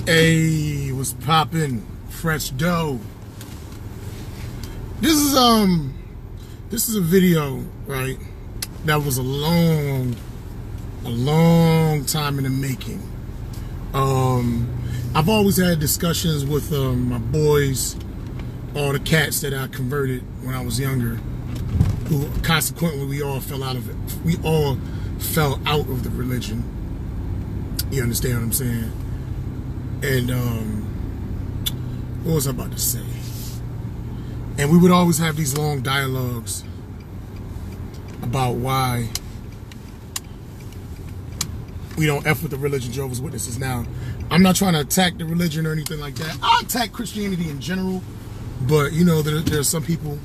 Hey, what's poppin'? Fresh dough. This is a video, right? That was a long time in the making. I've always had discussions with my boys, all the cats that I converted when I was younger, who consequently we all fell out of it. We all fell out of the religion. You understand what I'm saying? And what was I about to say? And we would always have these long dialogues about why we don't F with the religion, Jehovah's Witnesses. Now, I'm not trying to attack the religion or anything like that. I attack Christianity in general, but you know, there are some people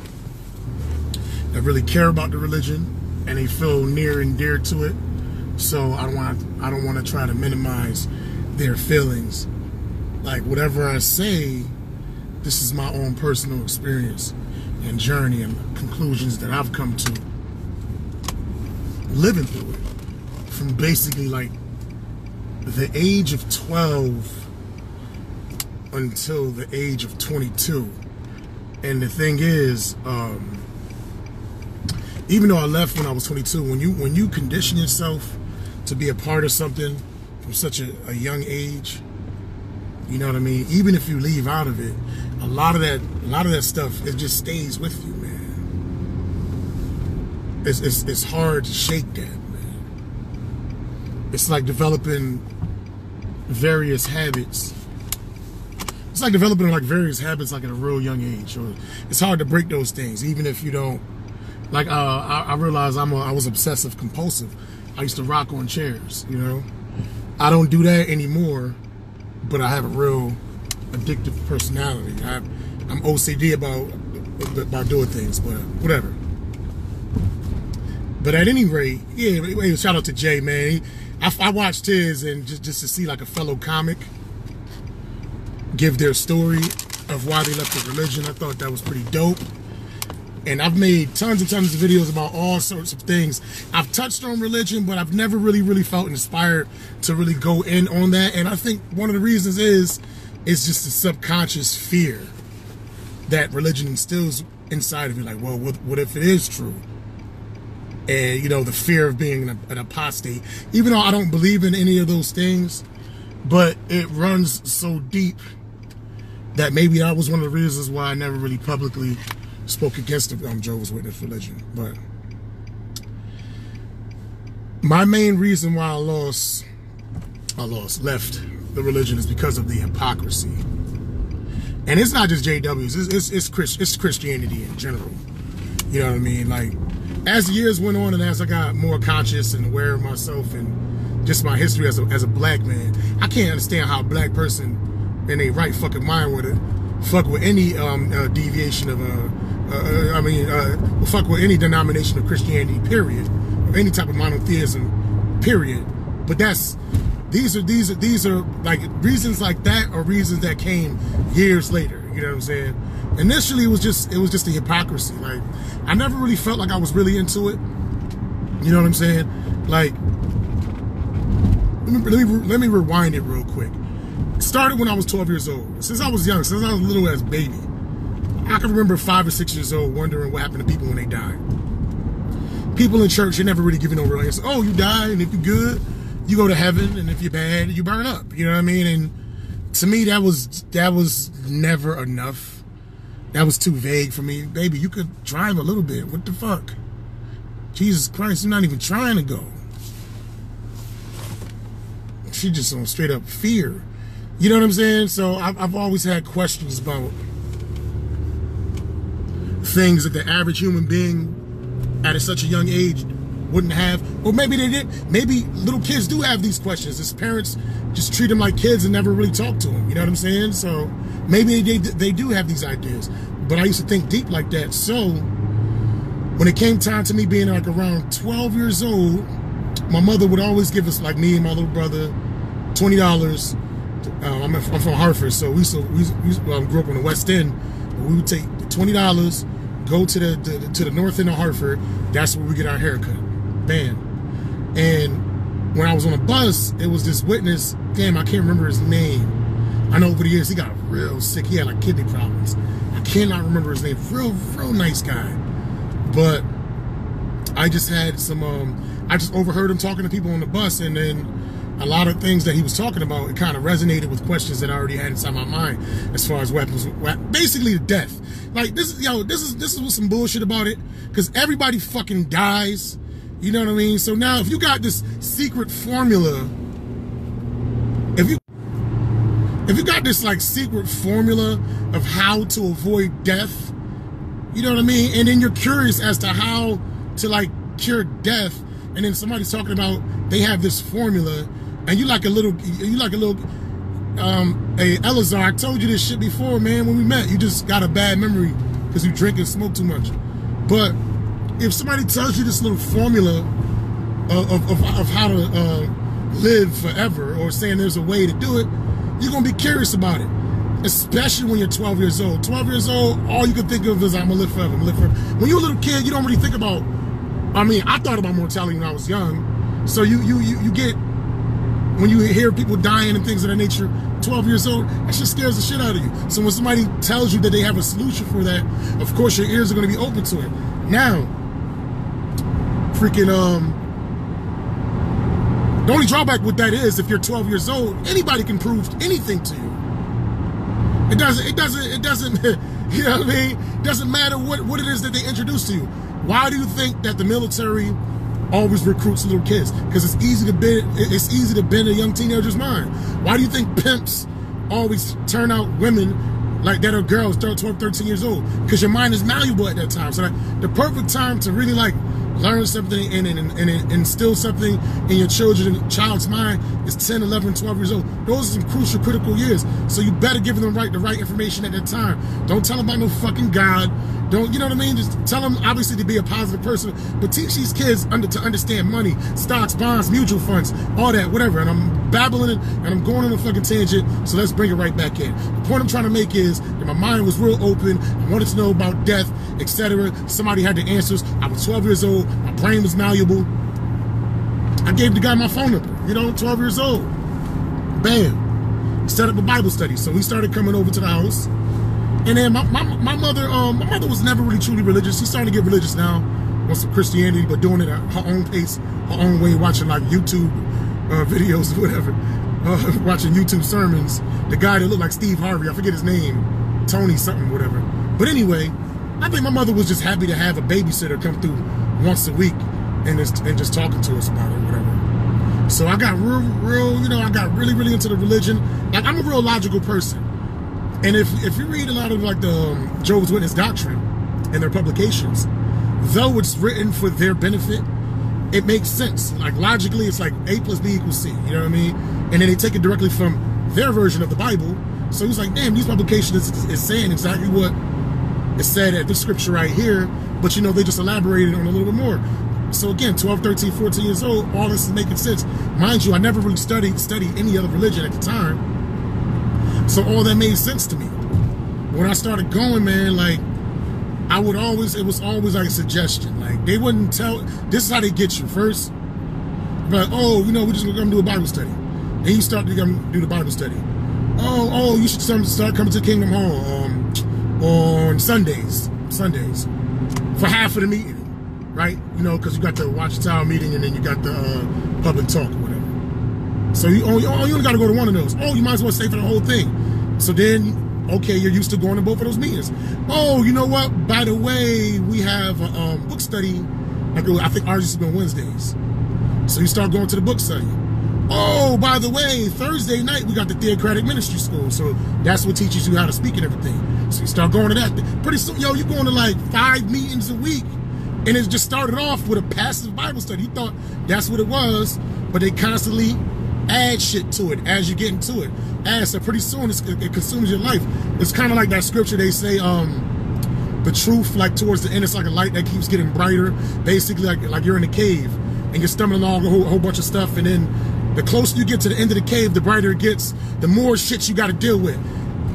that really care about the religion and they feel near and dear to it. So I don't want to try to minimize their feelings. Like whatever I say, this is my own personal experience and journey and conclusions that I've come to living through it. From basically like the age of 12 until the age of 22. And the thing is, even though I left when I was 22, when you condition yourself to be a part of something from such a young age, you know what I mean? Even if you leave out of it, a lot of that stuff, it just stays with you, man. It's hard to shake that, man. It's like developing various habits. It's like developing like various habits like at a real young age. Or it's hard to break those things, even if you don't. Like I realized I was obsessive compulsive. I used to rock on chairs, you know. I don't do that anymore, but I have a real addictive personality. I'm OCD about doing things, but whatever. But at any rate, yeah, shout out to Jay, man. I watched his, and just to see like a fellow comic give their story of why they left the religion, I thought that was pretty dope. And I've made tons and tons of videos about all sorts of things. I've touched on religion, but I've never really felt inspired to really go in on that. And I think one of the reasons is just the subconscious fear that religion instills inside of you. Like, well, what if it is true? And, you know, the fear of being an apostate. Even though I don't believe in any of those things, but it runs so deep that maybe that was one of the reasons why I never really publicly spoke against the Jehovah's Witness religion. But my main reason why I left the religion is because of the hypocrisy. And it's not just JWs, it's Christianity in general. You know what I mean? Like, as the years went on and as I got more conscious and aware of myself and just my history as a black man, I can't understand how a black person in a right fucking mind would fuck with any deviation of fuck with any denomination of Christianity, period, or any type of monotheism, period. But these are like reasons like that, or reasons that came years later. You know what I'm saying? Initially, it was just the hypocrisy. Like, I never really felt like I was really into it. You know what I'm saying? Like, let me rewind it real quick. It started when I was 12 years old. Since I was young, since I was a little ass baby, I can remember 5 or 6 years old wondering what happened to people when they died. People in church, they never really give you no real answer. Oh, you die, and if you're good, you go to heaven, and if you're bad, you burn up. You know what I mean? And to me, that was never enough. That was too vague for me. Baby, you could drive a little bit. What the fuck? Jesus Christ, you're not even trying to go. She just on straight up fear. You know what I'm saying? So I've always had questions about things that the average human being at such a young age wouldn't have. Or maybe they did. Maybe little kids do have these questions. His parents just treat them like kids and never really talk to them. You know what I'm saying? So maybe they do have these ideas. But I used to think deep like that. So when it came time to me being like around 12 years old, my mother would always give us, like me and my little brother, $20. I'm from Hartford, so we grew up on the West End. We would take $20, go to the north end of Hartford. That's where we get our haircut. Bam. And when I was on a bus, it was this witness. Damn, I can't remember his name. I know over the years he got real sick. He had like kidney problems. I cannot remember his name. Real nice guy. But I just had some, I just overheard him talking to people on the bus, and then a lot of things that he was talking about, it kind of resonated with questions that I already had inside my mind as far as weapons, basically the death. Like this is what's some bullshit about it, because everybody fucking dies. You know what I mean? So now if you got this secret formula, if you got this like secret formula of how to avoid death, you know what I mean? And then you're curious as to how to like cure death, and then somebody's talking about they have this formula, and you like a little, hey, Elazar, I told you this shit before, man, when we met. You just got a bad memory because you drink and smoke too much. But if somebody tells you this little formula of how to live forever, or saying there's a way to do it, you're going to be curious about it. Especially when you're 12 years old. 12 years old, all you can think of is, I'm going to live forever, I'm going to live forever. When you're a little kid, you don't really think about, I mean, I thought about mortality when I was young. So you get, when you hear people dying and things of that nature, 12 years old, that shit scares the shit out of you. So when somebody tells you that they have a solution for that, of course your ears are going to be open to it. Now, freaking, the only drawback with that is, if you're 12 years old, anybody can prove anything to you. It doesn't, you know what I mean? It doesn't matter what it is that they introduce to you. Why do you think that the military always recruits little kids? Because it's easy to bend a young teenager's mind. Why do you think pimps always turn out women like that are girls 12, 13 years old? Because your mind is malleable at that time. So that the perfect time to really like learn something and instill something in your child's mind is 10, 11, 12 years old. Those are some crucial, critical years. So you better give them the right information at that time. Don't tell them about no fucking God. Don't, you know what I mean? Just tell them, obviously, to be a positive person, but teach these kids to understand money, stocks, bonds, mutual funds, all that, whatever. And I'm babbling it, and I'm going on a fucking tangent, so let's bring it right back in. The point I'm trying to make is that my mind was real open. I wanted to know about death, etc. Somebody had the answers. I was 12 years old. My brain was malleable. I gave the guy my phone number, you know, 12 years old. Bam. Set up a Bible study. So he started coming over to the house. And then my mother was never really truly religious. She's starting to get religious now, wants some Christianity, but doing it at her own pace, her own way, watching like YouTube videos or whatever, watching YouTube sermons. The guy that looked like Steve Harvey, I forget his name, Tony something, whatever. But anyway, I think my mother was just happy to have a babysitter come through once a week and just talking to us about it, whatever. So I got real, you know, I got really into the religion. Like, I'm a real logical person. And if you read a lot of like the Jehovah's Witness doctrine and their publications, though it's written for their benefit, it makes sense. Like logically, it's like A plus B equals C, you know what I mean? And then they take it directly from their version of the Bible. So he's like, damn, these publications is saying exactly what is said at this scripture right here, but you know, they just elaborated on a little bit more. So again, 12, 13, 14 years old, all this is making sense. Mind you, I never really studied any other religion at the time. So all that made sense to me. When I started going, man, like, it was always like a suggestion. Like, they wouldn't tell, this is how they get you. First, like, oh, you know, we're just gonna do a Bible study. And you start to do the Bible study. Oh, you should start coming to Kingdom Hall on Sundays, for half of the meeting, right? You know, because you got the Watchtower meeting and then you got the public talk or whatever. So you only got to go to one of those. Oh, you might as well stay for the whole thing. So then, okay, you're used to going to both of those meetings. Oh, you know what? By the way, we have a book study. I think ours used to be on Wednesdays. So you start going to the book study. Oh, by the way, Thursday night, we got the Theocratic Ministry School. So that's what teaches you how to speak and everything. So you start going to that. Pretty soon, yo, you're going to like 5 meetings a week. And it just started off with a passive Bible study. You thought that's what it was, but they constantly add shit to it as you get into it. So pretty soon it consumes your life. It's kind of like that scripture they say, the truth, like towards the end, it's like a light that keeps getting brighter. Basically, like you're in a cave and you're stumbling along a whole bunch of stuff, and then the closer you get to the end of the cave, the brighter it gets, the more shit you got to deal with.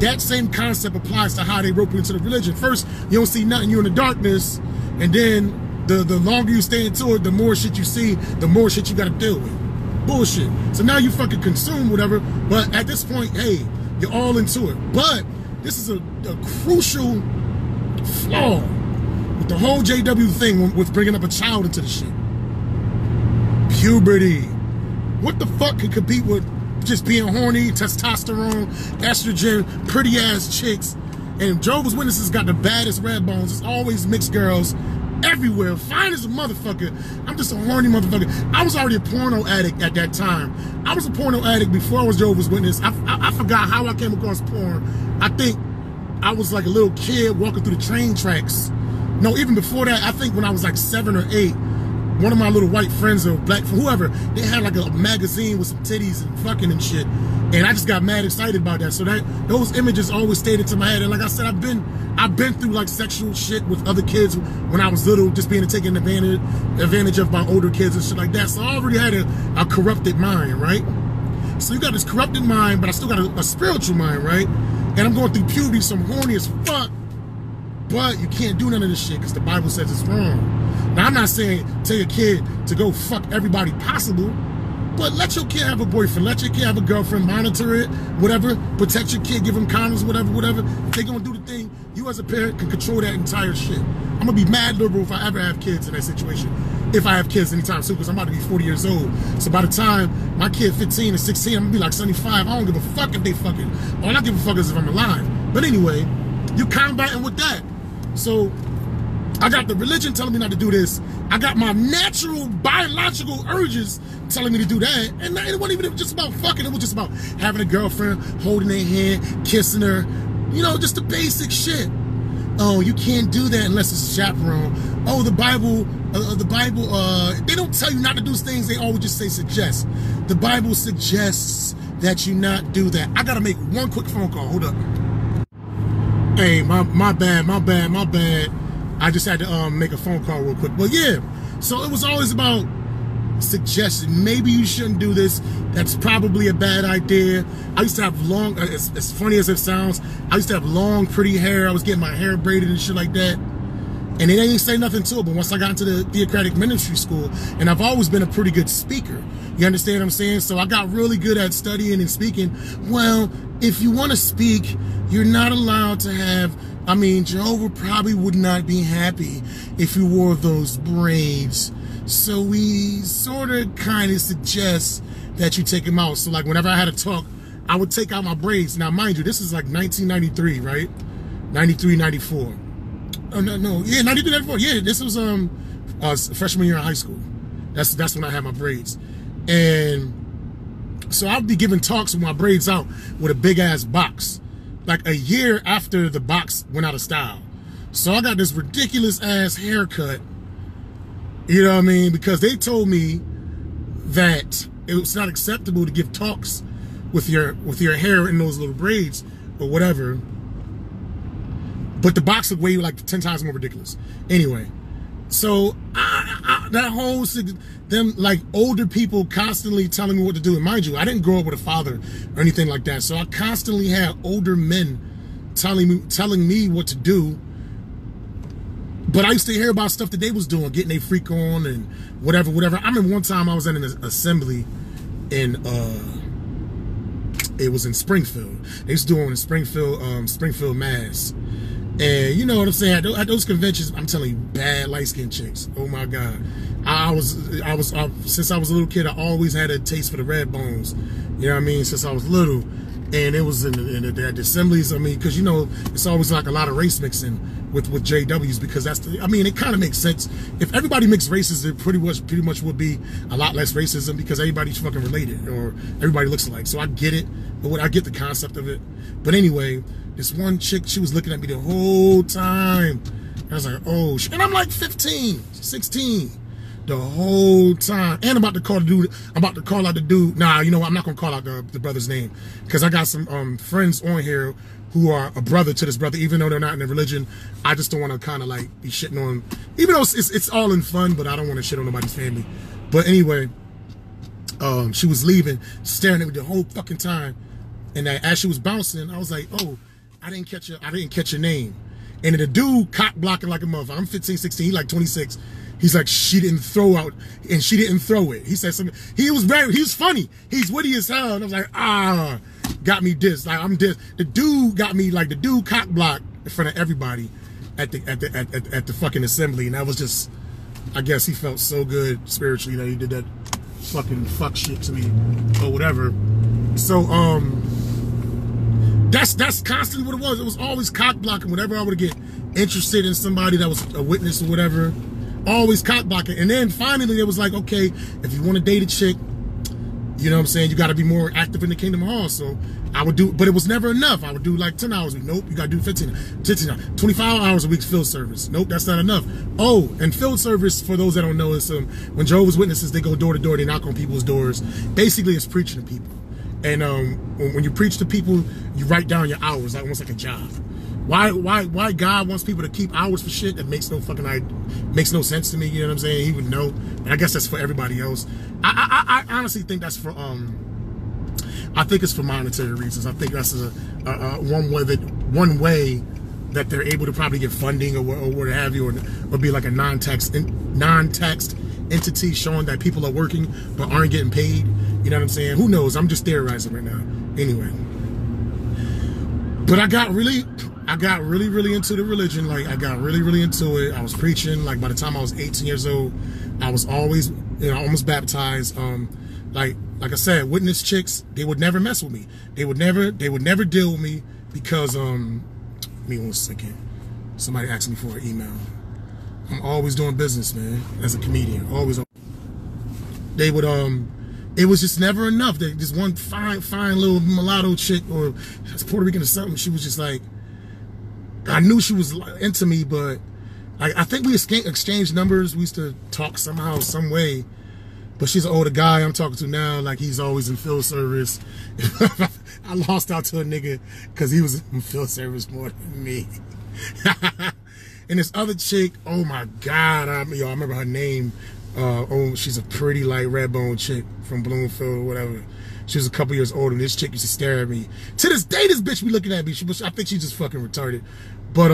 That same concept applies to how they rope you into the religion. First, you don't see nothing, you're in the darkness, and then the longer you stay into it, the more shit you see, the more shit you got to deal with. Bullshit. So now you fucking consume whatever, but at this point, hey, You're all into it. But this is a crucial flaw with the whole JW thing with bringing up a child into the shit. Puberty. What the fuck can compete with just being horny, testosterone, estrogen, pretty ass chicks? And Jehovah's Witnesses got the baddest red bones. It's always mixed girls everywhere. Fine as a motherfucker. I'm just a horny motherfucker. I was already a porno addict at that time. I was a porno addict before I was Jehovah's Witness. I forgot how I came across porn. I think I was like a little kid walking through the train tracks. No, even before that, I think when I was like 7 or 8, one of my little white friends or black, whoever, they had like a magazine with some titties and fucking and shit. And I just got mad excited about that. So those images always stayed into my head. And like I said, I've been through like sexual shit with other kids when I was little, just being taken advantage of by older kids and shit like that. So I already had a corrupted mind, right? So you got this corrupted mind, but I still got a spiritual mind, right? And I'm going through puberty, so I'm horny as fuck. But you can't do none of this shit because the Bible says it's wrong. Now, I'm not saying tell your kid to go fuck everybody possible, but let your kid have a boyfriend, let your kid have a girlfriend, monitor it, whatever, protect your kid, give them condoms, whatever. If they're gonna do the thing, you as a parent can control that entire shit. I'm gonna be mad liberal if I ever have kids in that situation. If I have kids anytime soon, because I'm about to be 40 years old. So by the time my kid 15 or 16, I'm gonna be like 75. I don't give a fuck if they fucking, all I give a fuck is if I'm alive. But anyway, you combating with that. So I got the religion telling me not to do this. I got my natural biological urges telling me to do that. And it wasn't even just about fucking. It was just about having a girlfriend, holding her hand, kissing her. You know, just the basic shit. Oh, you can't do that unless it's a chaperone. Oh, the Bible, they don't tell you not to do things. They always just say suggest. The Bible suggests that you not do that. I got to make one quick phone call. Hold up. Hey, my bad. I just had to make a phone call real quick. But yeah, so it was always about suggestion. Maybe you shouldn't do this. That's probably a bad idea. I used to have long, as funny as it sounds, I used to have long, pretty hair. I was getting my hair braided and shit like that. And they didn't say nothing to it. But once I got into the theocratic ministry school, and I've always been a pretty good speaker. You understand what I'm saying? So I got really good at studying and speaking. Well, if you want to speak, you're not allowed to have, I mean, Jehovah probably would not be happy if you wore those braids. So we sort of kind of suggest that you take them out. So like whenever I had a talk, I would take out my braids. Now, mind you, this is like 1993, right? 93, 94. Oh, no, yeah, 93, 94. Yeah, this was freshman year in high school. That's when I had my braids. And so I'll be giving talks with my braids out with a big ass box. Like a year after the box went out of style. So I got this ridiculous ass haircut. You know what I mean? Because they told me that it was not acceptable to give talks with your hair in those little braids or whatever. But the box looked way like 10 times more ridiculous. Anyway, so that whole, them like older people constantly telling me what to do. And mind you, I didn't grow up with a father or anything like that. So I constantly had older men telling me what to do. But I used to hear about stuff that they was doing, getting a freak on and whatever. I remember one time I was in an assembly in, it was in Springfield. They used to do it in Springfield, Mass. And you know what I'm saying? At those conventions, I'm telling you, bad light-skinned chicks. Oh my God. Since I was a little kid, I always had a taste for the red bones. You know what I mean? Since I was little. And it was in the assemblies, I mean, because you know, it's always like a lot of race mixing with JWs, because that's the, I mean, it kind of makes sense. If everybody mixed races, it pretty much would be a lot less racism, because everybody's fucking related, or everybody looks alike. So I get it, but I get the concept of it. But anyway, this one chick, she was looking at me the whole time. I was like, oh, and I'm like 15, 16. The whole time. And I'm about to call out the dude. Nah, you know what? I'm not gonna call out the brother's name, because I got some friends on here who are a brother to this brother, even though they're not in the religion. I just don't want to kind of like be shitting on, even though it's all in fun, but I don't want to shit on nobody's family. But anyway, she was leaving, staring at me the whole fucking time. And as she was bouncing, I was like, oh, I didn't catch your name. And then the dude cock blocking like a motherfucker. I'm 15, 16, he like 26. He's like, she didn't throw out, and she didn't throw it. He said something. He was funny. He's witty as hell. And I was like, got me dissed. Like I'm dissed. The dude got me, like the dude cock blocked in front of everybody at the fucking assembly, and that was just, I guess he felt so good spiritually that he did that fucking fuck shit to me or whatever. So that's constantly what it was. It was always cock blocking whenever I would get interested in somebody that was a witness or whatever. Always cock blocking. And then finally it was like, okay, if you want to date a chick, you know what I'm saying, you got to be more active in the Kingdom Hall. So I would do, but it was never enough. I would do like 10 hours a week. Nope, you got to do 15, 25 hours a week field service. Nope, that's not enough. Oh, and field service, for those that don't know, is when Jehovah's Witnesses, they go door to door, they knock on people's doors. Basically, it's preaching to people. And when you preach to people, you write down your hours, like almost like a job. Why God wants people to keep hours for shit that makes no sense to me? You know what I'm saying? He would know. And I guess that's for everybody else. I honestly think that's for I think it's for monetary reasons. I think that's one way that they're able to probably get funding or what have you, or be like a non-tax entity showing that people are working but aren't getting paid. You know what I'm saying? Who knows? I'm just theorizing right now. Anyway, but I got really into the religion. Like I got really into it. I was preaching. Like by the time I was 18 years old, I was always, almost baptized. Like I said, witness chicks, they would never mess with me. They would never deal with me because give me 1 second. Somebody asked me for an email. I'm always doing business, man, as a comedian. Always. They would it was just never enough. This one fine little mulatto chick, or Puerto Rican or something, she was just like, I knew she was into me, but I think we exchanged numbers. We used to talk somehow, some way. But she's an older guy I'm talking to now. Like, he's always in field service. I lost out to a nigga because he was in field service more than me. And this other chick, oh my God, I remember her name. She's a pretty like red bone chick from Bloomfield or whatever. She was a couple years older. This chick used to stare at me. To this day, this bitch be looking at me. I think she's just fucking retarded. But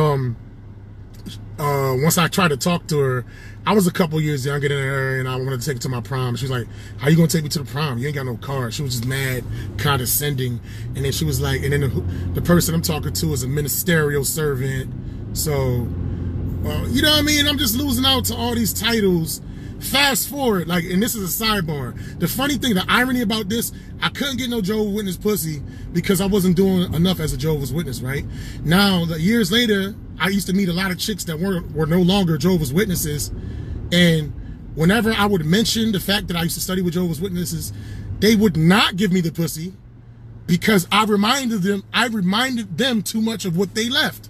once I tried to talk to her, I was a couple years younger than her, and I wanted to take her to my prom. She was like, "How you gonna take me to the prom? You ain't got no car." She was just mad, condescending. And then she was like, and then the person I'm talking to is a ministerial servant. So, you know what I mean? I'm just losing out to all these titles. Fast forward, like, and this is a sidebar. The funny thing, the irony about this, I couldn't get no Jehovah's Witness pussy because I wasn't doing enough as a Jehovah's Witness, right? Now, years later, I used to meet a lot of chicks that were no longer Jehovah's Witnesses, and whenever I would mention the fact that I used to study with Jehovah's Witnesses, they would not give me the pussy because I reminded them too much of what they left.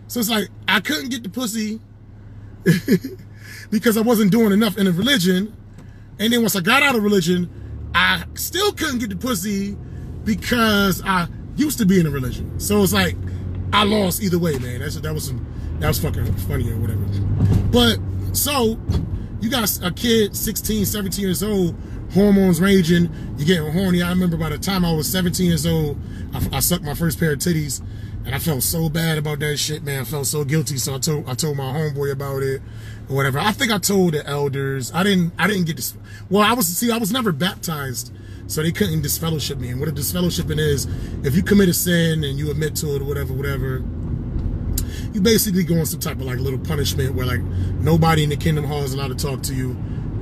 So it's like, I couldn't get the pussy because I wasn't doing enough in the religion. And then once I got out of religion, I still couldn't get the pussy because I used to be in a religion. So it's like, I lost either way, man. That was fucking funny or whatever. But, so, you got a kid, 16, 17 years old, hormones raging, you're getting horny. I remember by the time I was 17 years old, I sucked my first pair of titties, and I felt so bad about that shit, man. I felt so guilty, so I told my homeboy about it, or whatever. I think I told the elders. I didn't get this. Well, I was never baptized, so they couldn't disfellowship me. And what a disfellowshipping is, if you commit a sin and you admit to it or whatever, you basically go on some type of like little punishment where like nobody in the Kingdom Hall is allowed to talk to you.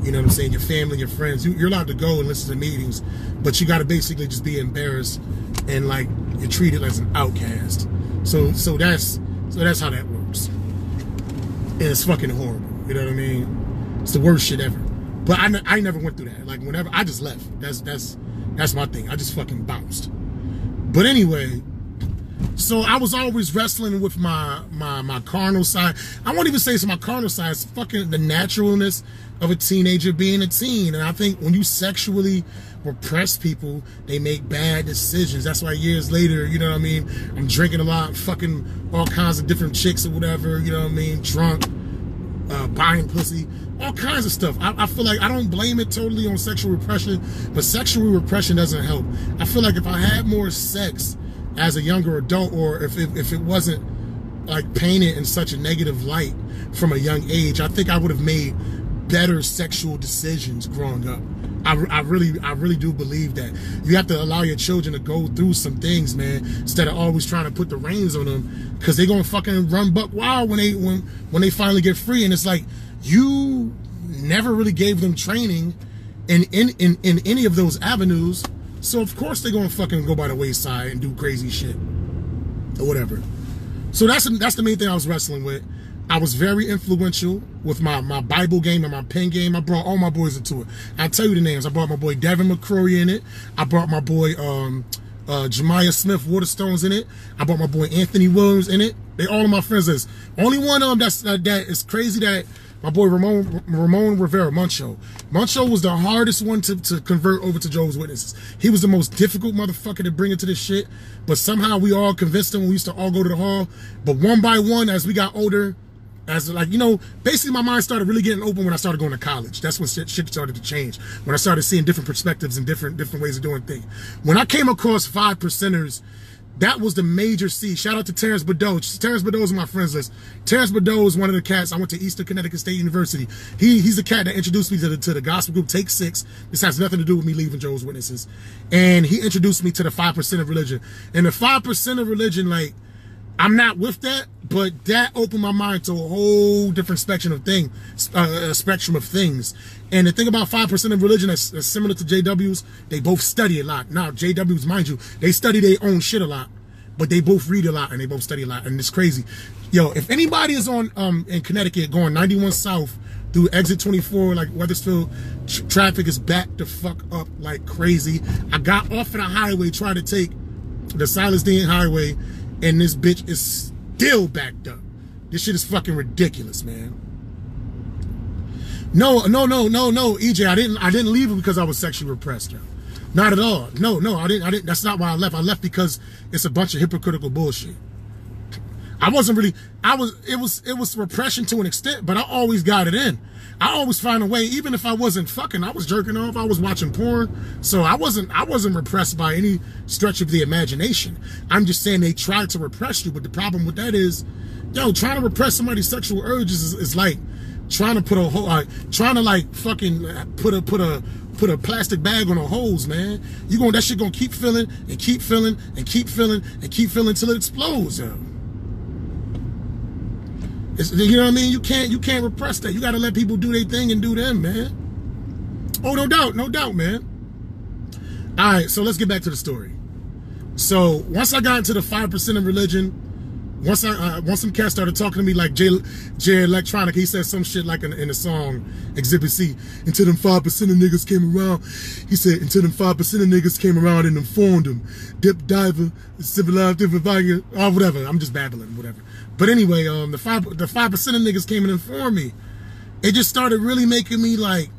You know what I'm saying? Your family, your friends, you're allowed to go and listen to meetings, but you got to basically just be embarrassed and like you're treated as an outcast. So that's how that works. And it's fucking horrible. You know what I mean? It's the worst shit ever. But I never went through that. Like whenever I just left. That's my thing. I just fucking bounced. But anyway, so I was always wrestling with my carnal side. I won't even say it's my carnal side. It's fucking the naturalness of a teenager being a teen. And I think when you sexually repress people, they make bad decisions. That's why years later, you know what I mean, I'm drinking a lot, fucking all kinds of different chicks or whatever, you know what I mean, drunk, buying pussy, all kinds of stuff. I feel like I don't blame it totally on sexual repression, but sexual repression doesn't help. I feel like if I had more sex as a younger adult, or if it wasn't like painted in such a negative light from a young age, I think I would have made better sexual decisions growing up. I really do believe that you have to allow your children to go through some things, man, instead of always trying to put the reins on them, because they're gonna fucking run buck wild when they finally get free. And it's like, you never really gave them training in any of those avenues, so of course they're gonna fucking go by the wayside and do crazy shit or whatever. So that's the main thing I was wrestling with. I was very influential with my Bible game and my pen game. I brought all my boys into it. I'll tell you the names. I brought my boy Devin McCrory in it. I brought my boy Jemiah Smith Waterstones in it. I brought my boy Anthony Williams in it. They all of my friends list. Only one of them that is crazy, that my boy Ramon Rivera, Muncho. Muncho was the hardest one to convert over to Jehovah's Witnesses. He was the most difficult motherfucker to bring into this shit. But somehow we all convinced him. We used to all go to the hall. But one by one, as we got older, as like, you know, basically my mind started really getting open when I started going to college. That's when shit started to change. When I started seeing different perspectives and different ways of doing things. When I came across 5%ers, that was the major C. Shout out to Terrence Badeau. Terrence Badeau is on my friends list. Terrence Badeau is one of the cats. I went to Eastern Connecticut State University. He's the cat that introduced me to the gospel group Take 6. This has nothing to do with me leaving Jehovah's Witnesses. And he introduced me to the 5% of religion. And the 5% of religion, like, I'm not with that, but that opened my mind to a whole different spectrum of things. And the thing about 5% of religion that's similar to JW's, they both study a lot. Now, JW's, mind you, they study their own shit a lot, but they both read a lot and they both study a lot, and it's crazy. Yo, if anybody is on in Connecticut going 91 South through exit 24, like Weathersfield, traffic is backed the fuck up like crazy. I got off of the highway, tried to take the Silas Dean Highway, and this bitch is still backed up. This shit is fucking ridiculous, man. No, EJ, I didn't leave it because I was sexually repressed, yo. Not at all. No, I didn't. That's not why I left. I left because it's a bunch of hypocritical bullshit. I wasn't really, it was repression to an extent, but I always got it in. I always find a way, even if I wasn't fucking, I was jerking off, I was watching porn. So I wasn't repressed by any stretch of the imagination. I'm just saying they tried to repress you, but the problem with that is, yo, trying to repress somebody's sexual urges is like trying to put a hole, trying to like fucking put a plastic bag on a hose, man. That shit gonna keep filling and keep filling and keep filling and keep filling until it explodes, yo. You know what I mean? You can't repress that. You gotta let people do their thing and do them, man. Oh, no doubt, man. All right, so let's get back to the story. So once I got into the 5% of religion, once some cats started talking to me like Jay Electronica, he said some shit like in the song Exhibit C. Until them 5% of niggas came around, he said, until them 5% of niggas came around and informed them. Dip diver, civilized, or whatever. I'm just babbling, whatever. But anyway, the 5% of niggas came and informed me. It just started really making me like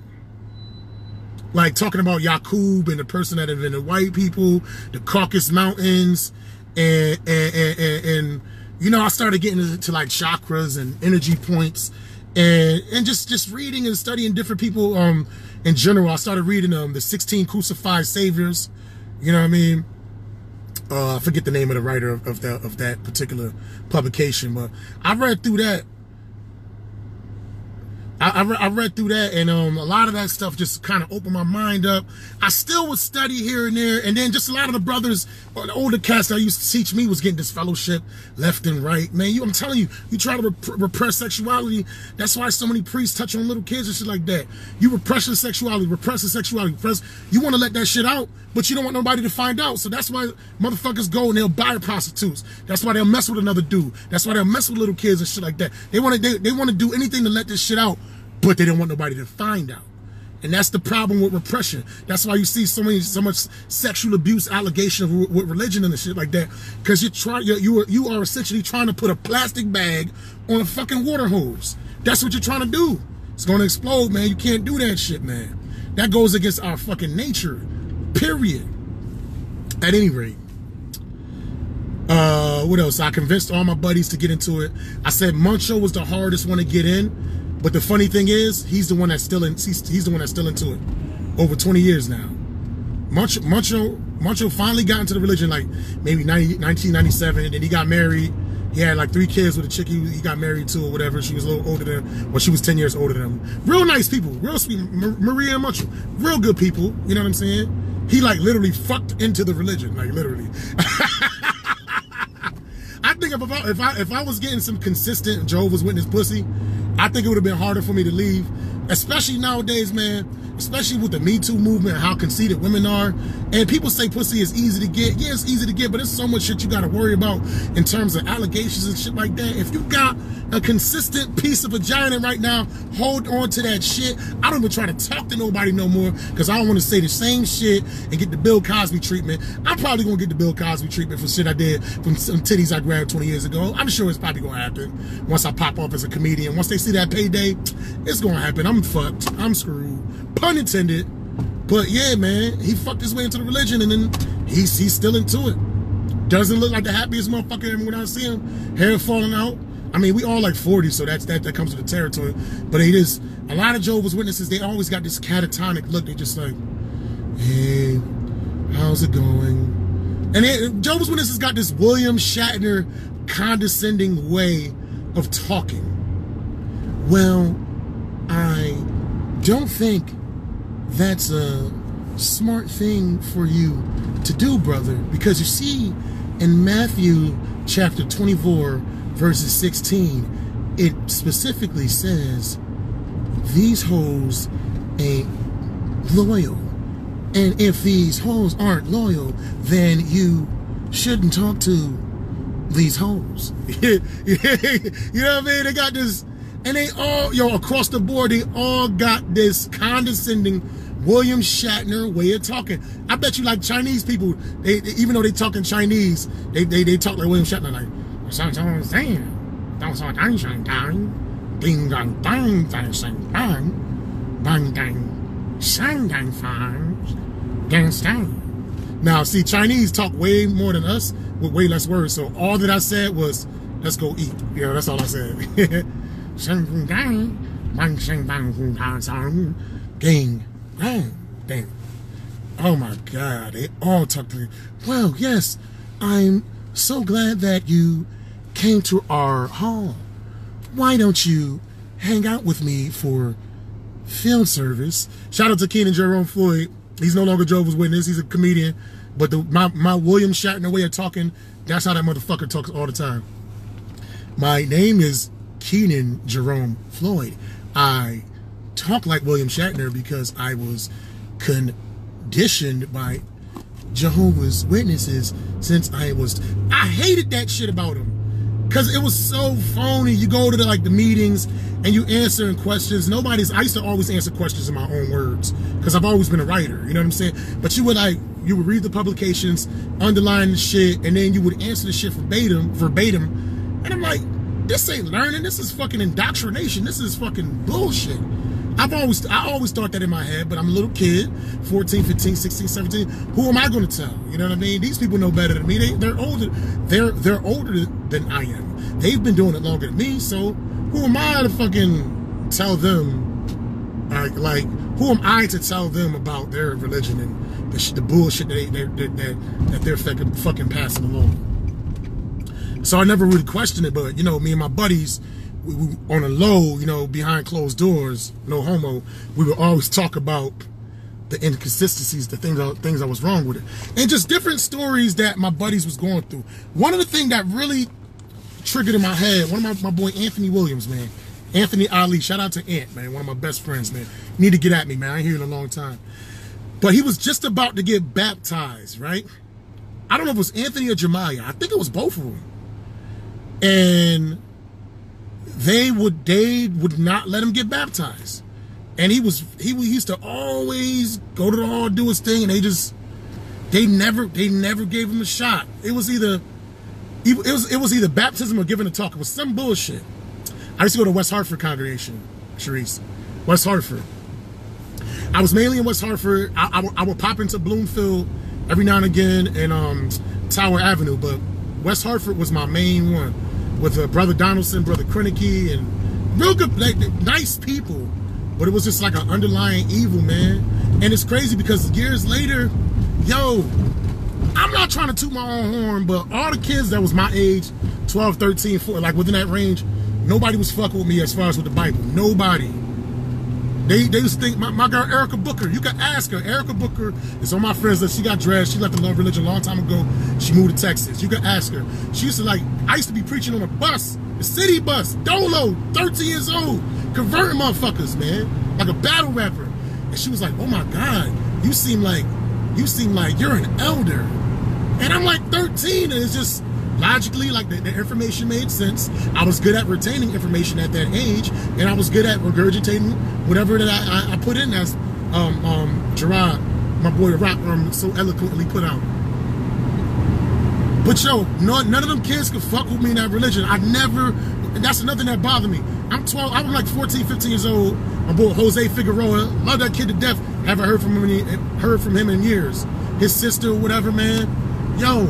talking about Yaqub and the person that invented white people, the Caucasus Mountains, and you know, I started getting into like chakras and energy points, and just reading and studying different people in general. I started reading the 16 Crucified Saviors. You know what I mean? I forget the name of the writer of that particular publication, but I read through that. I read through that, and a lot of that stuff just kind of opened my mind up. I still would study here and there, and then just a lot of the brothers, or the older cats that used to teach me was getting disfellowship left and right. Man, I'm telling you, you try to repress sexuality. That's why so many priests touch on little kids and shit like that. You repress sexuality, you want to let that shit out, but you don't want nobody to find out. So that's why motherfuckers go and they'll buy prostitutes. That's why they'll mess with another dude. That's why they'll mess with little kids and shit like that. They want to do anything to let this shit out, but they don't want nobody to find out. And that's the problem with repression. That's why you see so much sexual abuse allegation with religion and shit like that. Because you are essentially trying to put a plastic bag on a fucking water hose. That's what you're trying to do. It's going to explode, man. You can't do that shit, man. That goes against our fucking nature. Period. At any rate. What else? I convinced all my buddies to get into it. I said Muncho was the hardest one to get in. But the funny thing is, he's the one that's still in. He's the one that's still into it. Over 20 years now. Muncho finally got into the religion like maybe 1997, and then he got married, He had like 3 kids with a chick he got married to or whatever. She was a little older than, well, she was 10 years older than him. Real nice people, real sweet. Maria and Mitchell, real good people. You know what I'm saying? He like literally fucked into the religion, like literally. I think if I was getting some consistent Jehovah's Witness pussy, I think it would have been harder for me to leave, especially nowadays, man. Especially with the Me Too movement, how conceited women are. And people say pussy is easy to get. Yeah, it's easy to get, but there's so much shit you gotta worry about in terms of allegations and shit like that. If you got a consistent piece of vagina right now, hold on to that shit. I don't even try to talk to nobody no more because I don't want to say the same shit and get the Bill Cosby treatment. I'm probably gonna get the Bill Cosby treatment for shit I did from some titties I grabbed 20 years ago. I'm sure it's probably gonna happen once I pop off as a comedian. Once they see that payday, it's gonna happen. I'm fucked. I'm screwed. Pun intended. But yeah, man, he fucked his way into the religion and then he's still into it. Doesn't look like the happiest motherfucker when I see him. Hair falling out. I mean, we all like 40, so that comes with the territory. But it is, a lot of Jehovah's Witnesses, they always got this catatonic look. They just like, hey, how's it going? And Jehovah's Witnesses got this William Shatner condescending way of talking. Well, I don't think that's a smart thing for you to do, brother, because you see in Matthew chapter 24 verses 16 it specifically says these hoes ain't loyal, and if these hoes aren't loyal then you shouldn't talk to these hoes. You know what I mean? They got this. And they all, across the board, they all got this condescending William Shatner way of talking. I bet you like Chinese people, they even though they talk in Chinese, they talk like William Shatner, like, now, see, Chinese talk way more than us with way less words. So all that I said was, let's go eat. That's all I said. Gang. Oh my God, they all talk to me. Well, yes, I'm so glad that you came to our hall. Why don't you hang out with me for field service? Shout out to Keenan Jerome Floyd. He's no longer Jehovah's Witness. He's a comedian. But my William Shatner way of talking, that's how that motherfucker talks all the time. My name is Keenan Jerome Floyd. I talk like William Shatner because I was conditioned by Jehovah's Witnesses since I hated that shit about them because it was so phony. You go to the meetings and you answering questions. I used to always answer questions in my own words because I've always been a writer, you know what I'm saying? But you would read the publications, underline the shit, and then you would answer the shit verbatim. And I'm like, this ain't learning. This is fucking indoctrination. This is fucking bullshit. I always thought that in my head, but I'm a little kid, 14, 15, 16, 17. Who am I going to tell? You know what I mean? These people know better than me. They're older. They're older than I am. They've been doing it longer than me. So who am I to fucking tell them? Who am I to tell them about their religion and the bullshit that they're fucking passing along? So I never really questioned it, but me and my buddies, we on a low, behind closed doors, no homo, we would always talk about the inconsistencies, the things that was wrong with it, and just different stories that my buddies was going through. One of the things that really triggered in my head, one of my boy Anthony Williams, man, Anthony Ali, shout out to Ant, man, one of my best friends, man. You need to get at me, man. I ain't here in a long time, but he was just about to get baptized, right? I don't know if it was Anthony or Jemiah. I think it was both of them. And they would not let him get baptized. And he used to always go to the hall, do his thing, and they never gave him a shot. It was either baptism or giving a talk. It was some bullshit. I used to go to West Hartford congregation, Sharice. West Hartford. I was mainly in West Hartford. I would pop into Bloomfield every now and again and Tower Avenue, but West Hartford was my main one, with Brother Donaldson, Brother Krenicky, and real good, nice people. But it was just like an underlying evil, man. And it's crazy because years later, I'm not trying to toot my own horn, but all the kids that was my age, 12, 13, 14, like within that range, nobody was fucking with me as far as with the Bible. Nobody. They used to think, my girl Erica Booker, you can ask her. Erica Booker is on my friends list. She got dressed. She left the love religion a long time ago. She moved to Texas. You can ask her. She used to like, I used to be preaching on a bus, the city bus, Dolo, 13 years old, converting motherfuckers, man, like a battle rapper. And she was like, oh my God, you seem like you're an elder. And I'm like 13, and it's just logically, like the information made sense. I was good at retaining information at that age, and I was good at regurgitating whatever that I put in, as Gerard, my boy the rock so eloquently put out. But yo, none of them kids could fuck with me in that religion. And that's another thing that bothered me. I'm 12, I was like 14, 15 years old. My boy Jose Figueroa, love that kid to death. Haven't heard from him in years. His sister, whatever, man. Yo,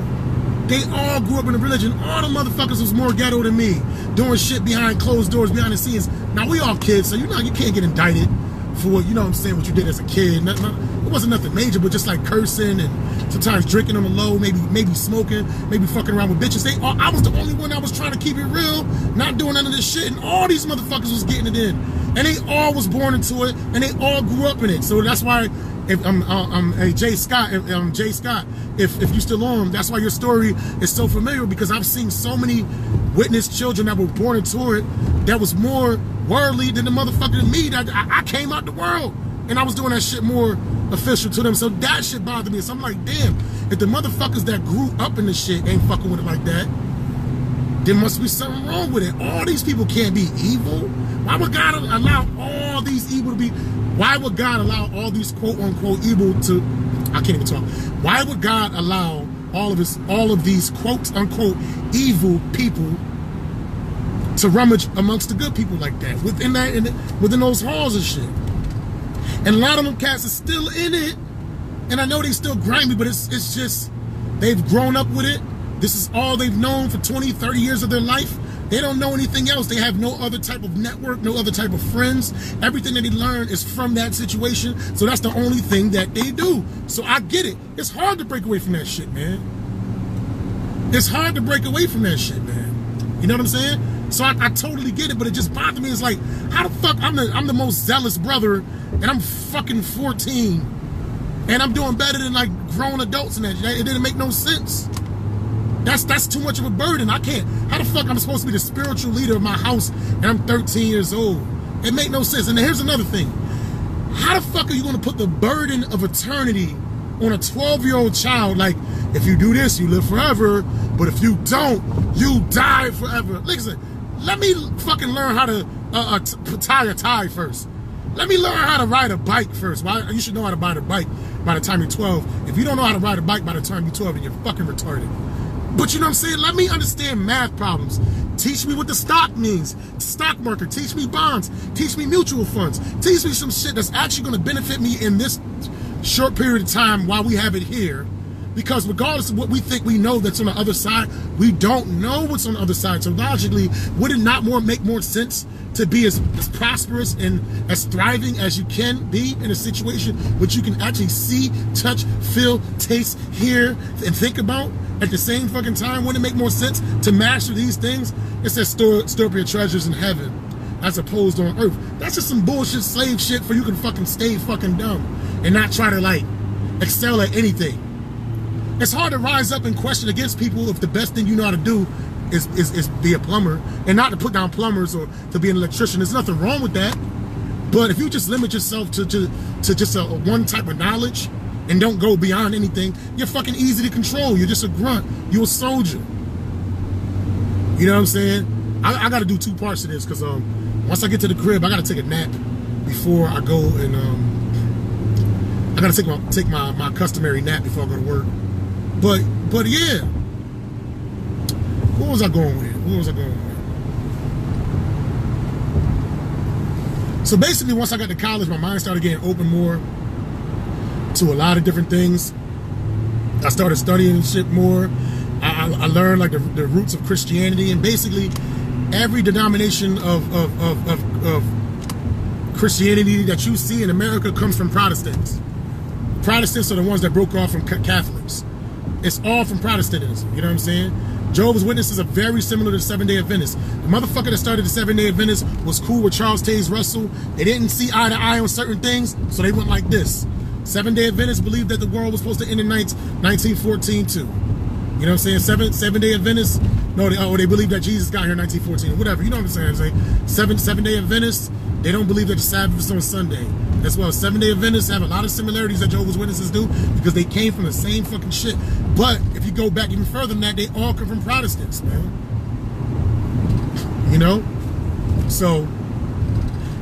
they all grew up in a religion. All the motherfuckers was more ghetto than me, doing shit behind closed doors, behind the scenes. Now we all kids, so you can't get indicted for what, you know what I'm saying, what you did as a kid. It wasn't nothing major, but just like cursing and sometimes drinking on the low, maybe smoking, maybe fucking around with bitches. I was the only one that was trying to keep it real, not doing none of this shit, and all these motherfuckers was getting it in. And they all was born into it, and they all grew up in it. So that's why, if Jay Scott, if you still on, that's why your story is so familiar, because I've seen so many witness children that were born into it that was more worldly than the motherfucker than me. That I came out the world and I was doing that shit more official to them. So that shit bothered me. So I'm like, damn, if the motherfuckers that grew up in the shit ain't fucking with it like that, there must be something wrong with it. All these people can't be evil. Why would God allow all these evil to be? Why would God allow all these quote unquote evil to? I can't even talk. Why would God allow all of these quote unquote evil people to rummage amongst the good people like that within those halls and shit? And a lot of them cats are still in it, and I know they still grimy, but it's just they've grown up with it. This is all they've known for 20, 30 years of their life. They don't know anything else. They have no other type of network, no other type of friends. Everything that they learn is from that situation. So that's the only thing that they do. So I get it. It's hard to break away from that shit, man. It's hard to break away from that shit, man. You know what I'm saying? So I totally get it, but it just bothered me. It's like, how the fuck I'm the most zealous brother, and I'm fucking 14, and I'm doing better than like grown adults and that. It didn't make no sense. That's too much of a burden. I can't. How the fuck I'm supposed to be the spiritual leader of my house and I'm 13 years old? It make no sense. And here's another thing. How the fuck are you going to put the burden of eternity on a 12-year-old child? Like, if you do this, you live forever, but if you don't, you die forever. Listen, let me fucking learn how to tie a tie first. Let me learn how to ride a bike first. Why? You should know how to ride a bike by the time you're 12. If you don't know how to ride a bike by the time you're 12, then you're fucking retarded. But you know what I'm saying? Let me understand math problems. Teach me what the stock means. Stock market. Teach me bonds. Teach me mutual funds. Teach me some shit that's actually going to benefit me in this short period of time while we have it here. Because regardless of what we think we know that's on the other side, we don't know what's on the other side. So logically, would it not make more sense to be as prosperous and as thriving as you can be in a situation which you can actually see, touch, feel, taste, hear, and think about at the same fucking time? Wouldn't it make more sense to master these things? It says store up your treasures in heaven as opposed on earth. That's just some bullshit slave shit for you can fucking stay fucking dumb and not try to like excel at anything. It's hard to rise up and question against people if the best thing you know how to do is be a plumber, and not to put down plumbers or to be an electrician. There's nothing wrong with that. But if you just limit yourself to just a one type of knowledge and don't go beyond anything, you're fucking easy to control. You're just a grunt. You're a soldier. You know what I'm saying? I got to do two parts of this because once I get to the crib, I got to take a nap before I go, and I got to take my customary nap before I go to work. But yeah, what was I going with? So basically, once I got to college, my mind started getting open more to a lot of different things. I started studying shit more. I learned like the roots of Christianity, and basically every denomination of Christianity that you see in America comes from Protestants. Protestants are the ones that broke off from Catholics. It's all from Protestantism. You know what I'm saying? Jehovah's Witnesses are very similar to Seventh-day Adventists. The motherfucker that started the Seventh-day Adventists was cool with Charles Taze Russell. They didn't see eye to eye on certain things, so they went like this. Seventh-day Adventists believed that the world was supposed to end in 1914 too. You know what I'm saying? Seven-day Adventists, no, they believe that Jesus got here in 1914 or whatever. You know what I'm saying? Seven-day Adventists, they don't believe that the Sabbath is on Sunday. As well, Seven-day Adventists have a lot of similarities that Jehovah's Witnesses do because they came from the same fucking shit. But if you go back even further than that, they all come from Protestants, man. You know? So,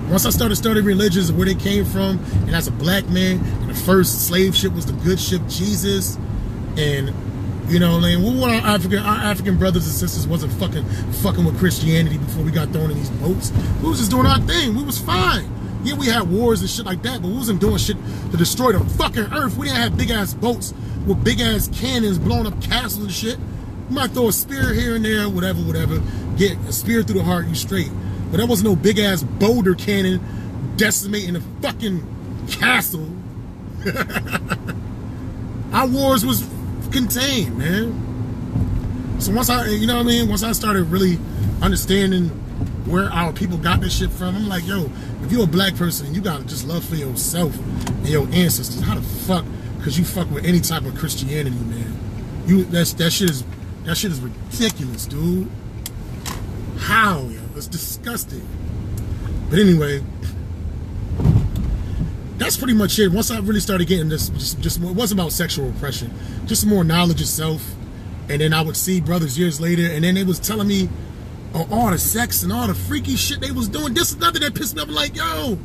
once I started studying religions and where they came from, and as a black man, and the first slave ship was the good ship Jesus, and you know, like, our African brothers and sisters wasn't fucking with Christianity before we got thrown in these boats. We was just doing our thing. We was fine. Yeah, we had wars and shit like that, but we wasn't doing shit to destroy the fucking earth. We didn't have big ass boats with big ass cannons blowing up castles and shit. You might throw a spear here and there, whatever. Get a spear through the heart, you straight. But there wasn't no big ass boulder cannon decimating a fucking castle. Our wars was contained, man. So once I started really understanding where our people got this shit from, I'm like, yo, if you're a black person and you got just love for yourself and your ancestors, how the fuck could you fuck with any type of Christianity, man? That shit is ridiculous, dude. How, yo? It's disgusting. But anyway, that's pretty much it. Once I really started getting this, just it wasn't about sexual oppression, just more knowledge of self. And then I would see brothers years later, and then they was telling me all the sex and all the freaky shit they was doing. This is nothing that pissed me off. Like, yo,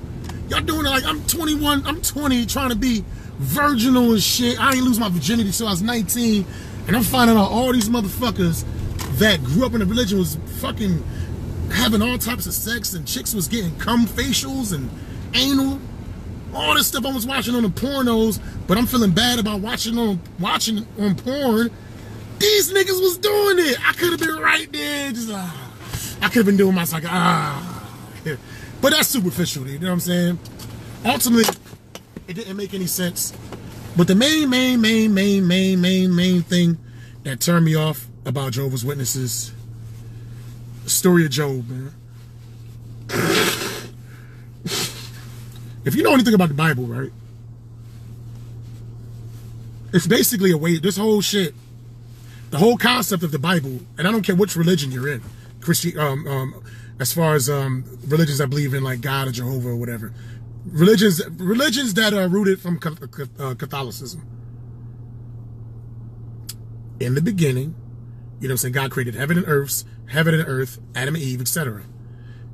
y'all doing it like I'm 21, I'm 20, trying to be virginal and shit. I ain't lose my virginity till I was 19, and I'm finding out all these motherfuckers that grew up in a religion was fucking having all types of sex, and chicks was getting cum facials and anal. All this stuff I was watching on the pornos, but I'm feeling bad about watching on porn. These niggas was doing it. I could have been right there. Just I could have been doing my Yeah. But that's superficial, you know what I'm saying? Ultimately, it didn't make any sense. But the main thing that turned me off about Jehovah's Witnesses, the story of Job, man. If you know anything about the Bible, right? It's basically a way, this whole shit, the whole concept of the Bible, and I don't care which religion you're in, as far as religions that believe in like God or Jehovah or whatever, religions that are rooted from Catholicism. In the beginning, you know what I'm saying, God created heaven and earth, Adam and Eve, etc.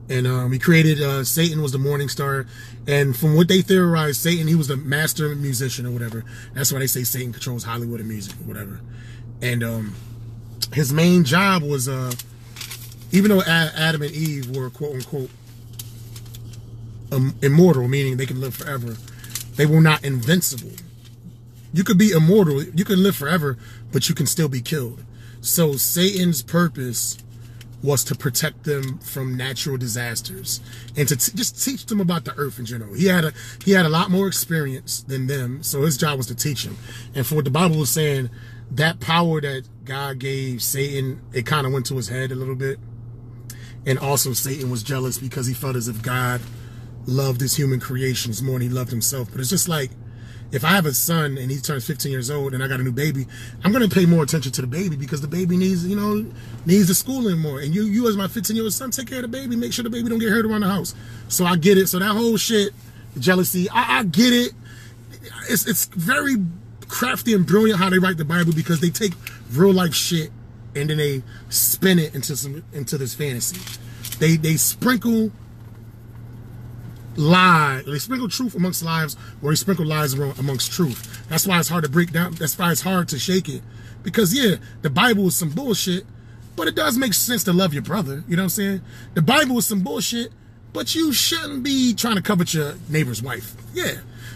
And he created, Satan was the morning star. And from what they theorized, Satan, he was the master musician or whatever. That's why they say Satan controls Hollywood and music or whatever. And his main job was, even though Adam and Eve were quote unquote immortal, meaning they can live forever, they were not invincible. You could be immortal, you can live forever, but you can still be killed. So Satan's purpose was to protect them from natural disasters and to just teach them about the earth in general. He had a lot more experience than them, so his job was to teach them. And for what the Bible was saying, that power that God gave Satan, it kind of went to his head a little bit. And also Satan was jealous because he felt as if God loved his human creations more than he loved himself. But it's just like, if I have a son and he turns 15 years old and I got a new baby, I'm going to pay more attention to the baby because the baby needs, needs the schooling more. And you as my 15-year-old son, take care of the baby, make sure the baby don't get hurt around the house. So I get it. So that whole shit, jealousy, I get it. It's very crafty and brilliant how they write the Bible because they take real life shit and then they spin it into this fantasy. They sprinkle they sprinkle truth amongst lies, or they sprinkle lies amongst truth. That's why it's hard to break down. That's why it's hard to shake it. Because yeah, the Bible is some bullshit, but it does make sense to love your brother. You know what I'm saying? The Bible is some bullshit, but you shouldn't be trying to covet your neighbor's wife. Yeah,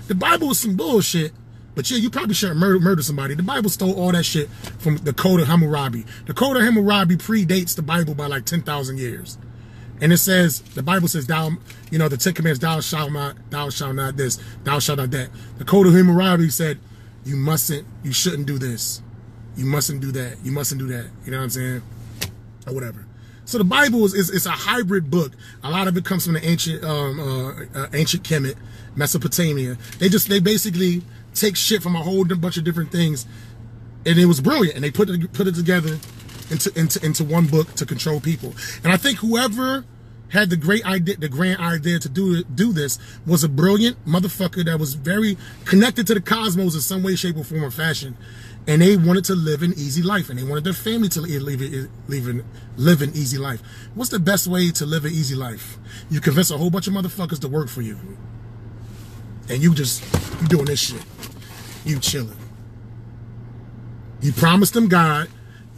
the Bible is some bullshit, but yeah, you probably shouldn't murder somebody. The Bible stole all that shit from the Code of Hammurabi. The Code of Hammurabi predates the Bible by like 10,000 years. And it says, the Bible says, the Ten Commandments, thou shalt not this, thou shalt not that. The Code of Hammurabi said, you shouldn't do this. You mustn't do that. You mustn't do that. You know what I'm saying? Or whatever. So the Bible is a hybrid book. A lot of it comes from the ancient Kemet, Mesopotamia. They basically take shit from a whole bunch of different things, and it was brilliant. And they put it together into one book to control people. And I think whoever had the grand idea to do this was a brilliant motherfucker that was very connected to the cosmos in some way, shape, or form or fashion. And they wanted to live an easy life, and they wanted their family to live an easy life. What's the best way to live an easy life? You convince a whole bunch of motherfuckers to work for you, and you doing this shit. You chilling. You promised them God.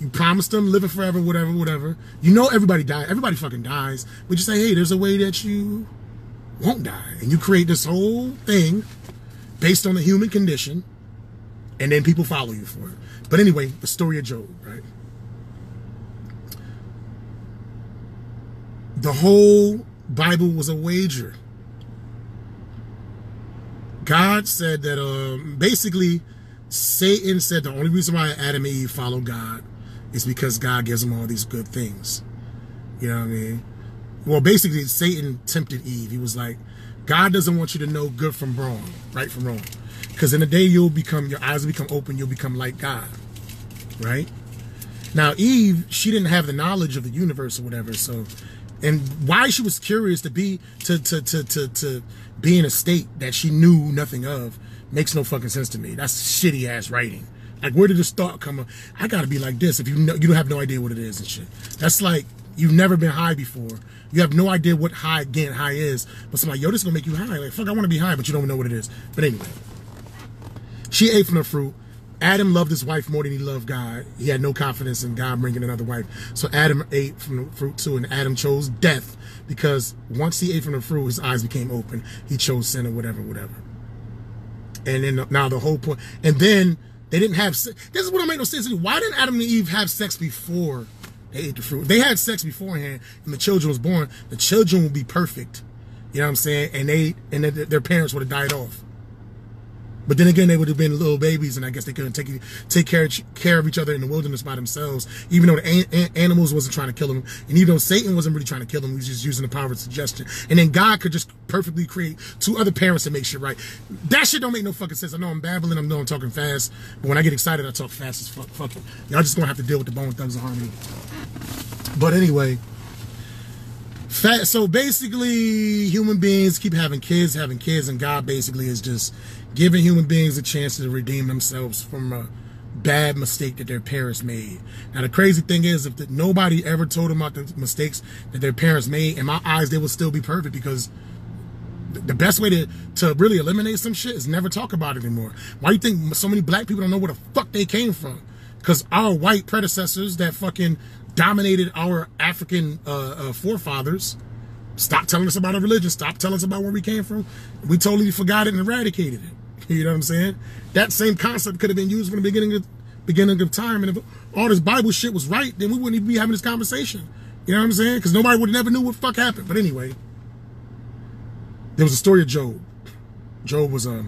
You promised them living forever, whatever. You know everybody dies. Everybody fucking dies. But you say, hey, there's a way that you won't die, and you create this whole thing based on the human condition. And then people follow you for it. But anyway, the story of Job, right? The whole Bible was a wager. God said that, basically, Satan said the only reason why Adam and Eve follow God is because God gives them all these good things. You know what I mean? Well, basically, Satan tempted Eve. He was like, God doesn't want you to know good from wrong, right from wrong. Because in the day your eyes will become open, you'll become like God, right? Now, Eve, she didn't have the knowledge of the universe or whatever, so, and why she was curious to be in a state that she knew nothing of makes no fucking sense to me. That's shitty ass writing. Like, where did this thought come up? I gotta be like this if you don't have no idea what it is and shit. That's like, you've never been high before. You have no idea what getting high is, but somebody's like, yo, this is gonna make you high. Like, fuck, I wanna be high, but you don't know what it is. But anyway. She ate from the fruit. Adam loved his wife more than he loved God. He had no confidence in God bringing another wife. So Adam ate from the fruit too, and Adam chose death because once he ate from the fruit, his eyes became open. He chose sin or whatever. And then now the whole point. And then they didn't have sex. This is what don't make no sense. Why didn't Adam and Eve have sex before they ate the fruit? If they had sex beforehand and the children was born, the children would be perfect. You know what I'm saying? And their parents would have died off. But then again, they would have been little babies, and I guess they couldn't take care of each other in the wilderness by themselves, even though the animals wasn't trying to kill them, and even though Satan wasn't really trying to kill them, he was just using the power of suggestion. And then God could just perfectly create two other parents to make shit right. That shit don't make no fucking sense. I know I'm babbling, I know I'm talking fast, but when I get excited, I talk fast as fuck. Fuck it. Y'all just gonna have to deal with the Bone Thugs of Harmony. But anyway, so basically, human beings keep having kids, and God basically is just giving human beings a chance to redeem themselves from a bad mistake that their parents made. Now, the crazy thing is, if nobody ever told them about the mistakes that their parents made, in my eyes, they would still be perfect, because the best way to really eliminate some shit is never talk about it anymore. Why do you think so many black people don't know where the fuck they came from? Because our white predecessors that fucking dominated our African forefathers stopped telling us about our religion, stopped telling us about where we came from. We totally forgot it and eradicated it. You know what I'm saying? That same concept could have been used from the beginning of time. And if all this Bible shit was right, then we wouldn't even be having this conversation. You know what I'm saying? Because nobody would have never knew what the fuck happened. But anyway, there was a story of Job. Job was a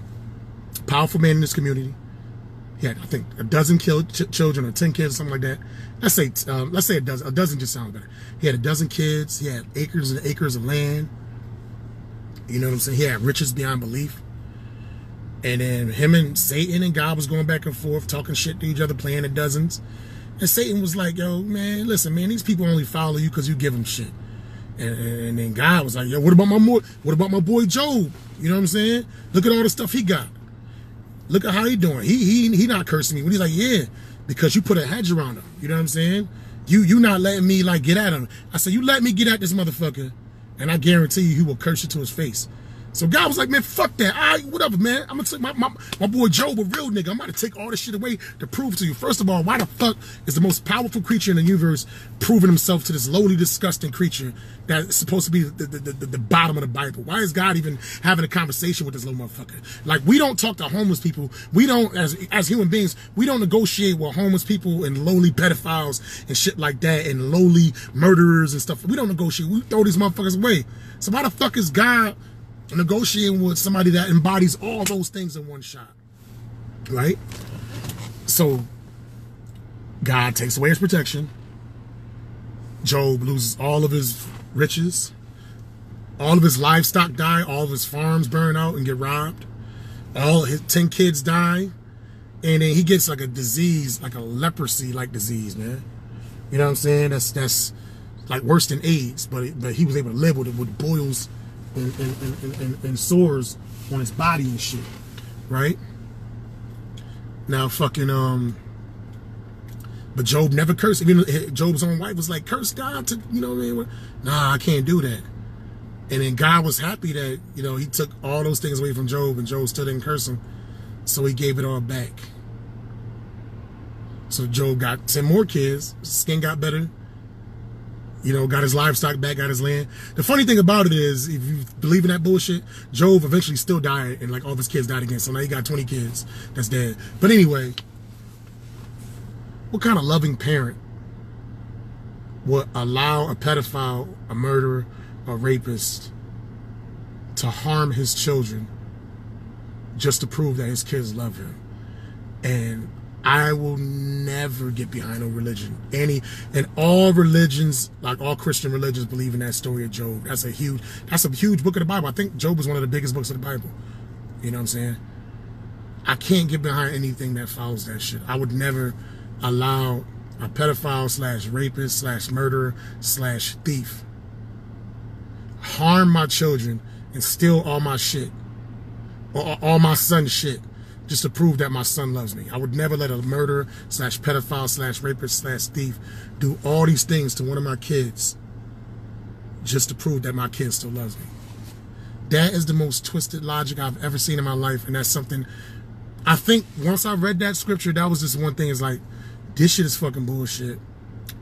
powerful man in this community. He had, I think, a dozen children or 10 kids or something like that. Let's say a dozen. A dozen just sounds better. He had a dozen kids. He had acres and acres of land. You know what I'm saying? He had riches beyond belief. And then him and Satan and God was going back and forth, talking shit to each other, playing at dozens. And Satan was like, yo, man, listen, man, these people only follow you because you give them shit. And then God was like, yo, what about my boy Job? You know what I'm saying? Look at all the stuff he got. Look at how he doing. He not cursing me. When he's like, yeah, because you put a hedge around him. You know what I'm saying? You not letting me like get at him. I said, you let me get at this motherfucker, and I guarantee you he will curse you to his face. So God was like, man, fuck that. All right, whatever, man. I'm going to take my boy Job, a real nigga. I'm about to take all this shit away to prove to you. First of all, why the fuck is the most powerful creature in the universe proving himself to this lowly, disgusting creature that's supposed to be the bottom of the Bible? Why is God even having a conversation with this little motherfucker? Like, we don't talk to homeless people. We don't, as human beings, we don't negotiate with homeless people and lowly pedophiles and shit like that and lowly murderers and stuff. We don't negotiate. We throw these motherfuckers away. So why the fuck is God negotiating with somebody that embodies all those things in one shot, right? So God takes away his protection. Job loses all of his riches. All of his livestock die. All of his farms burn out and get robbed. All his 10 kids die. And then he gets like a disease, like a leprosy-like disease, man. You know what I'm saying? That's like worse than AIDS, but he was able to live with it with boils and sores on his body and shit, right? Now fucking but Job never cursed. Even Job's own wife was like, curse God to, you know what I mean? Nah, I can't do that. And then God was happy that, you know, he took all those things away from Job and Job still didn't curse him. So he gave it all back. So Job got 10 more kids, his skin got better, you know, got his livestock back, got his land. The funny thing about it is, if you believe in that bullshit, Job eventually still died and like all of his kids died again. So now he got 20 kids that's dead. But anyway, what kind of loving parent would allow a pedophile, a murderer, a rapist to harm his children just to prove that his kids love him? And I will never get behind no religion. And all religions, like all Christian religions, believe in that story of Job. That's a huge book of the Bible. I think Job is one of the biggest books of the Bible. You know what I'm saying? I can't get behind anything that follows that shit. I would never allow a pedophile / rapist / murderer / thief harm my children and steal all my shit or all my son's shit just to prove that my son loves me. I would never let a murderer / pedophile / rapist / thief do all these things to one of my kids just to prove that my kid still loves me. That is the most twisted logic I've ever seen in my life, and that's something I think once I read that scripture, that was just one thing. Is like, this shit is fucking bullshit,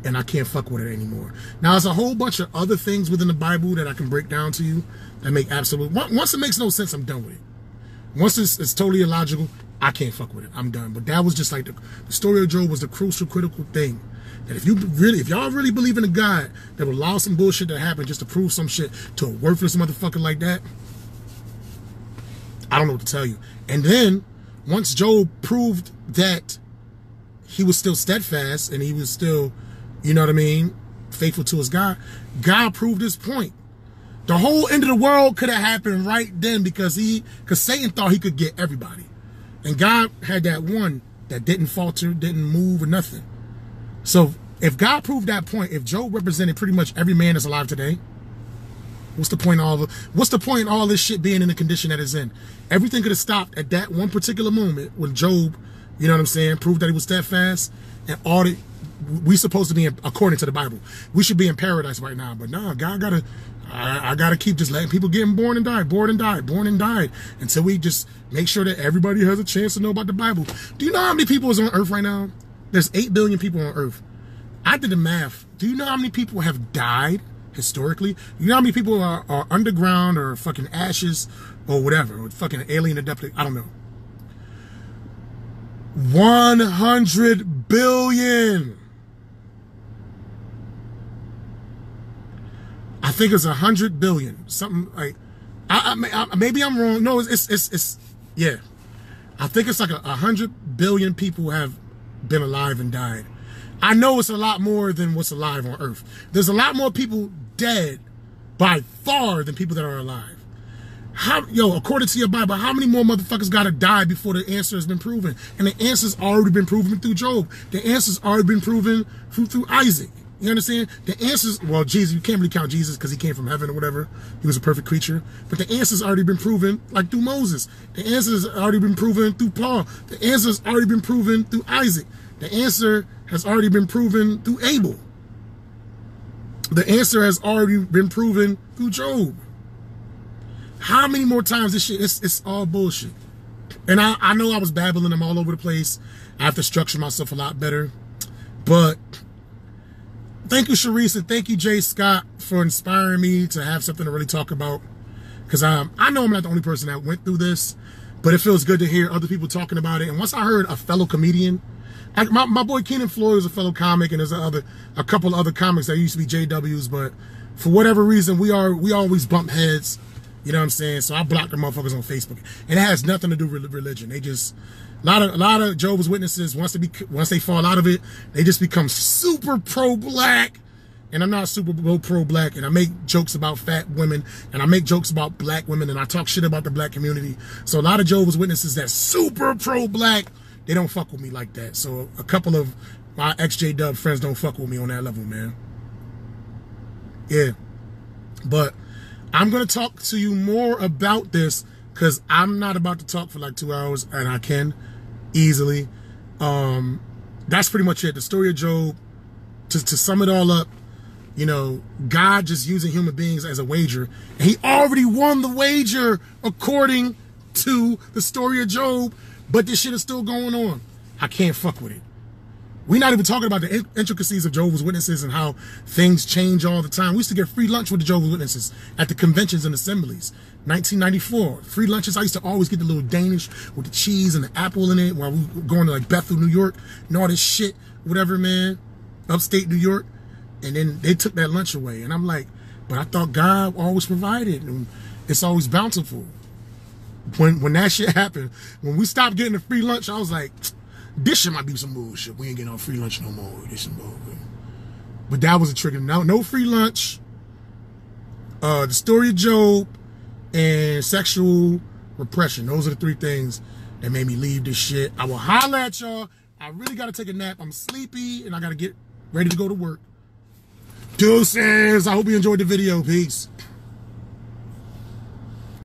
and I can't fuck with it anymore. Now, there's a whole bunch of other things within the Bible that I can break down to you that make absolute. Once it makes no sense, I'm done with it. Once it's totally illogical, I can't fuck with it. I'm done. But that was just like the story of Job was the crucial, critical thing. That if y'all really believe in a God that will allow some bullshit to happen just to prove some shit to a worthless motherfucker like that, I don't know what to tell you. And then once Job proved that he was still steadfast and he was still, you know what I mean, faithful to his God, God proved his point. The whole end of the world could have happened right then because Satan thought he could get everybody. And God had that one that didn't falter, didn't move or nothing. So if God proved that point, if Job represented pretty much every man that's alive today, what's the point in all this shit being in the condition that it's in? Everything could have stopped at that one particular moment when Job, you know what I'm saying, proved that he was steadfast, and all the we supposed to be in, according to the Bible, we should be in paradise right now. But no, God I gotta keep just letting people getting born and died until we just make sure that everybody has a chance to know about the Bible. Do you know how many people is on earth right now? There's 8 billion people on earth. I did the math. Do you know how many people have died historically? You know how many people are underground or fucking ashes or whatever, or fucking alien abducted? I don't know. 100 billion. I think it's 100 billion. Something like, maybe I'm wrong. No, it's yeah. I think it's like 100 billion people have been alive and died. I know it's a lot more than what's alive on Earth. There's a lot more people dead by far than people that are alive. According to your Bible, how many more motherfuckers gotta die before the answer has been proven? And the answer's already been proven through Job. The answer's already been proven through Isaac. You understand? The answers, well, Jesus, you can't really count Jesus because he came from heaven or whatever. He was a perfect creature. But the answer's already been proven, like through Moses. The answer's already been proven through Paul. The answer's already been proven through Isaac. The answer has already been proven through Abel. The answer has already been proven through Job. How many more times this shit? It's all bullshit. And I know I was babbling. I'm all over the place. I have to structure myself a lot better. But thank you, Sharice, and thank you, Jay Scott, for inspiring me to have something to really talk about. Because I know I'm not the only person that went through this, but it feels good to hear other people talking about it. And once I heard a fellow comedian, my boy Keenan Floyd is a fellow comic, and there's a couple other comics that used to be JWs, but for whatever reason, we always bump heads. You know what I'm saying? So I blocked the motherfuckers on Facebook. And it has nothing to do with religion. They just, A lot of Jehovah's Witnesses, once they fall out of it, they just become super pro-black. And I'm not super pro-black, and I make jokes about fat women, and I make jokes about black women, and I talk shit about the black community. So a lot of Jehovah's Witnesses that's super pro-black, they don't fuck with me like that. So a couple of my XJ-Dub friends don't fuck with me on that level, man. Yeah. But I'm going to talk to you more about this, because I'm not about to talk for like 2 hours, and I can easily. That's pretty much it. The story of Job, to sum it all up, you know, God just using human beings as a wager. And he already won the wager according to the story of Job, but this shit is still going on. I can't fuck with it. We're not even talking about the intricacies of Jehovah's Witnesses and how things change all the time. We used to get free lunch with the Jehovah's Witnesses at the conventions and assemblies. 1994, free lunches. I used to always get the little Danish with the cheese and the apple in it while we were going to like Bethel, New York, and all this shit, whatever, man, upstate New York. And then they took that lunch away. And I'm like, but I thought God always provided, and it's always bountiful. When that shit happened, when we stopped getting the free lunch, I was like, this shit might be some bullshit. We ain't getting no free lunch no more. This some bullshit. But that was a trigger. No free lunch. The story of Job and sexual repression. Those are the three things that made me leave this shit. I will holler at y'all. I really got to take a nap. I'm sleepy, and I got to get ready to go to work. Deuces. I hope you enjoyed the video. Peace.